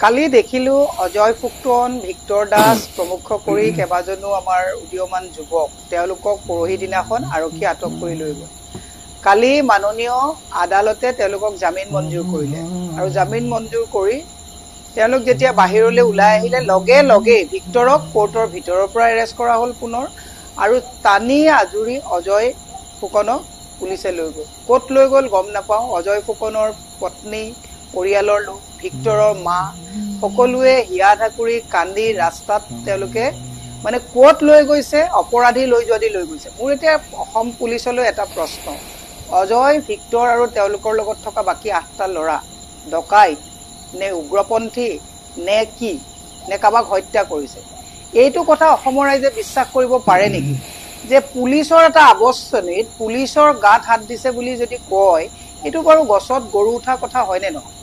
কালি দেখিলো অজয় ফুকন ভিক্টৰ দাস প্ৰমুখ কৰি কেবাজনো আমাৰ উদীয়মান যুৱক তেওঁলোকক পৰহি দিনাখন আৰক্ষী আটক কৰি লৈ গ'ল। কালি মাননীয় আদালতে তেওঁলোকক জামিন মঞ্জুৰ কৰিলে আৰু জামিন মঞ্জুৰ কৰি তেওঁলোক যেতিয়া বাহিৰলৈ ওলাই আহিলে লগে লগে ভিক্টৰক কোৰ্টৰ ভিতৰৰ পৰা এৰেষ্ট কৰা হ'ল পুনৰ আৰু টানি আজুৰি অজয় ফুকনক পুলিচে লৈ গ'ল। ক'ত লৈ গ'ল গম নাপাওঁ। অজয় ফুকনৰ পত্নী, পৰিয়ালৰ লোক, ভিক্টৰৰ মা সকলোৱে হিয়া ধাকুৰি কান্দি ৰাস্তাত তেওঁলোকে মানে ক'ত লৈ গৈছে, অপৰাধী লৈ যোৱা দি লৈ গৈছে। মোৰ এতিয়া অসম পুলিচলৈ এটা প্ৰশ্ন, অজয়, ভিক্টৰ আৰু তেওঁলোকৰ লগত থকা বাকী 8টা ল'ৰা ডকাইত নে উগ্ৰপন্থী নে কি নে কাৰোবাক হত্যা কৰিছে? এইটো কথা অসমৰ ৰাইজে বিশ্বাস কৰিব পাৰে নেকি যে পুলিচৰ এটা আৱশ্যনীত পুলিচৰ গাত হাত দিছে বুলি যদি কয়, এইটো বাৰু গছত গৰু উঠা কথা হয়নে নহয়?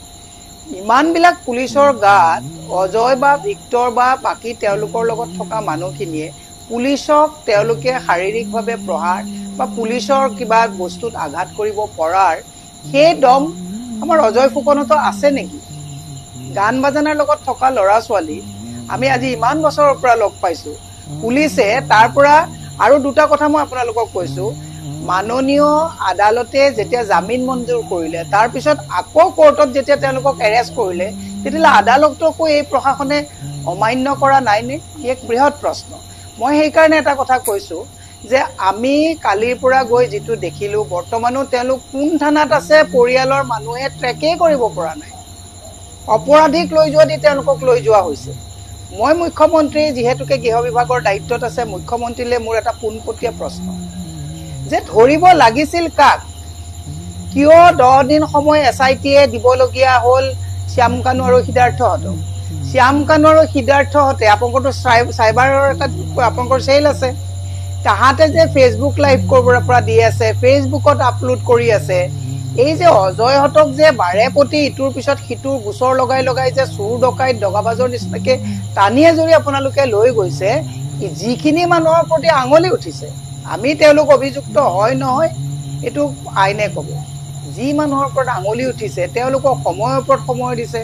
ইমানবিলাক পুলিচৰ গাত অজয় বা ভিক্টৰ বা বাকী তেওঁলোকৰ লগত থকা মানুহখিনিয়ে পুলিচক তেওঁলোকে শাৰীৰিকভাৱে প্ৰহাৰ বা পুলিচৰ কিবা বস্তুত আঘাত কৰিব পৰাৰ সেই দম আমাৰ অজয় ফুকনতো আছে নেকি? গান বাজানাৰ লগত থকা ল'ৰা ছোৱালী আমি আজি ইমান বছৰৰ পৰা লগ পাইছো। পুলিচে তাৰ পৰা আৰু দুটা কথা মই আপোনালোকক কৈছো, মাননীয় আদালতে যেতিয়া জামিন মঞ্জুৰ কৰিলে তাৰ পিছত আকৌ কোৰ্টত যেতিয়া তেওঁলোকক এৰেষ্ট কৰিলে তেতিয়াহ'লে আদালতকো এই প্ৰশাসনে অমান্য কৰা নাইনে? এক বৃহৎ প্ৰশ্ন। মই সেইকাৰণে এটা কথা কৈছো যে আমি কালিৰ পৰা গৈ যিটো দেখিলো বৰ্তমানো তেওঁলোক কোন থানাত আছে পৰিয়ালৰ মানুহে ট্ৰেকেই কৰিব পৰা নাই। অপৰাধীক লৈ যোৱা দি তেওঁলোকক লৈ যোৱা হৈছে। মই মুখ্যমন্ত্ৰী যিহেতুকে গৃহ বিভাগৰ দায়িত্বত আছে, মুখ্যমন্ত্ৰীলৈ মোৰ এটা পোনপটীয়া প্ৰশ্ন যে ধৰিব লাগিছিল কাক? কিয় 10 দিন সময় SITয়ে দিবলগীয়া হ'ল শ্যাম কানু আৰু সিদ্ধাৰ্থহঁতক? শ্যাম কানু আৰু সিদ্ধাৰ্থহঁতে আপোনালোকৰতো চাইবাৰৰ এটা আপোনালোকৰ চেল আছে, তাহাঁতে যে ফেচবুক লাইভ কৰিবৰ পৰা দি আছে, ফেচবুকত আপলোড কৰি আছে, এই যে অজয়হঁতক যে বাৰে প্ৰতি ইটোৰ পিছত সিটোৰ গোচৰ লগাই লগাই যে চুৰ ডকাইত দগাবাজৰ নিচিনাকে টানিয়ে জৰি আপোনালোকে লৈ গৈছে, যিখিনি মানুহৰ প্ৰতি আঙুলি উঠিছে, আমি তেওঁলোক অভিযুক্ত হয় নহয় এইটো আইনে ক'ব, যি মানুহৰ ওপৰত আঙুলি উঠিছে তেওঁলোকক সময়ৰ ওপৰত সময় দিছে।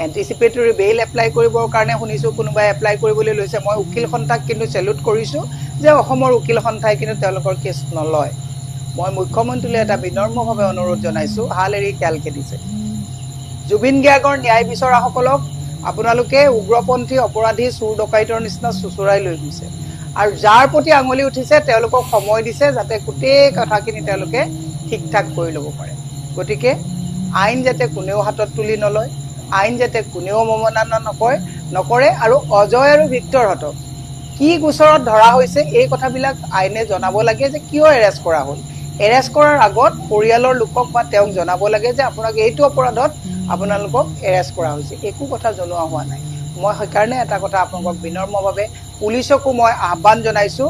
এণ্টিচিপেটৰী বেইল এপ্লাই কৰিবৰ কাৰণে শুনিছোঁ কোনোবাই এপ্লাই কৰিবলৈ লৈছে। মই উকিল সন্থাক কিন্তু চেলুট কৰিছোঁ যে অসমৰ উকিল সন্থাই কিন্তু তেওঁলোকৰ কেছ নলয়। মই মুখ্যমন্ত্ৰীলৈ এটা বিনম্ৰভাৱে অনুৰোধ জনাইছোঁ, হাল এৰি খেল খেলিছে। জুবিন গাৰ্গৰ ন্যায় বিচৰাসকলক আপোনালোকে উগ্ৰপন্থী অপৰাধী চুৰ ডকাইতৰ নিচিনা চুচুৰাই লৈ গৈছে আৰু যাৰ প্ৰতি আঙুলি উঠিছে তেওঁলোকক সময় দিছে যাতে গোটেই কথাখিনি তেওঁলোকে ঠিক ঠাক কৰি ল'ব পাৰে। গতিকে আইন যাতে কোনেও হাতত তুলি নলয়, আইন যাতে কোনেও অৱমাননা নকৰে আৰু অজয় আৰু ভিক্টৰহঁতক কি গোচৰত ধৰা হৈছে এই কথাবিলাক আইনে জনাব লাগে যে কিয় এৰেষ্ট কৰা হ'ল। এৰেষ্ট কৰাৰ আগত পৰিয়ালৰ লোকক বা তেওঁক জনাব লাগে যে আপোনাক এইটো অপৰাধত আপোনালোকক এৰেষ্ট কৰা হৈছে। একো কথা জনোৱা হোৱা নাই। মই সেইকাৰণে এটা কথা আপোনালোকক বিনম্ৰভাৱে পুলিচকো মই আহ্বান জনাইছোঁ,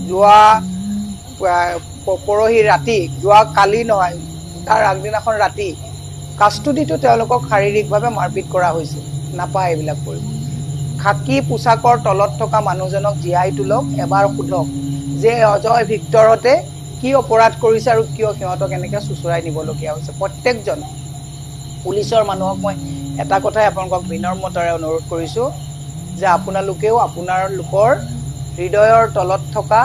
যোৱা পৰহি ৰাতি, যোৱা কালি নহয় তাৰ আগদিনাখন ৰাতি কাষ্টডিটো তেওঁলোকক শাৰীৰিকভাৱে মাৰপিট কৰা হৈছে। নাপায় এইবিলাক কৰিব। খাকী পোচাকৰ তলত থকা মানুহজনক জীয়াই তোলক, এবাৰ সোধক যে অজয় ভিক্টৰহঁতে কি অপৰাধ কৰিছে আৰু কিয় সিহঁতক এনেকৈ চুচুৰাই নিবলগীয়া হৈছে। প্ৰত্যেকজন পুলিচৰ মানুহক মই এটা কথাই আপোনালোকক বিনম্ৰতাৰে অনুৰোধ কৰিছোঁ যে আপোনালোকেও আপোনালোকৰ হৃদয়ৰ তলত থকা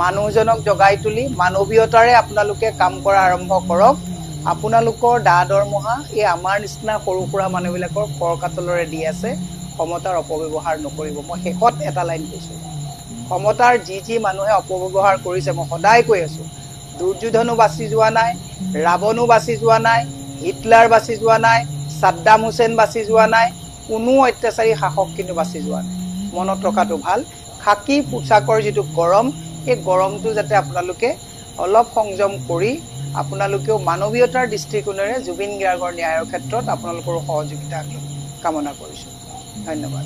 মানুহজনক জগাই তুলি মানৱীয়তাৰে আপোনালোকে কাম কৰা আৰম্ভ কৰক। আপোনালোকৰ দৰমহা এই আমাৰ নিচিনা সৰু সুৰা মানুহবিলাকৰ কৰকাতলৰে দি আছে। ক্ষমতাৰ অপব্যৱহাৰ নকৰিব। মই শেষত এটা লাইন কৈছোঁ, ক্ষমতাৰ যি মানুহে অপব্যৱহাৰ কৰিছে, মই সদায় কৈ আছোঁ, দুৰ্যোধনো বাচি যোৱা নাই, ৰাৱণো বাচি যোৱা নাই, হিটলাৰ বাচি যোৱা নাই, ছাদ্দাম হুছেইন বাচি যোৱা নাই, কোনো অত্যাচাৰী শাসক কিন্তু বাচি যোৱা নাই। মনত ৰখাটো ভাল। খাকী পোচাকৰ যিটো গৰম, এই গৰমটো যাতে আপোনালোকে অলপ সংযম কৰি আপোনালোকেও মানৱীয়তাৰ দৃষ্টিকোণেৰে জুবিন গাৰ্গৰ ন্যায়ৰ ক্ষেত্ৰত আপোনালোকৰ সহযোগিতা কামনা কৰিছোঁ। ধন্যবাদ।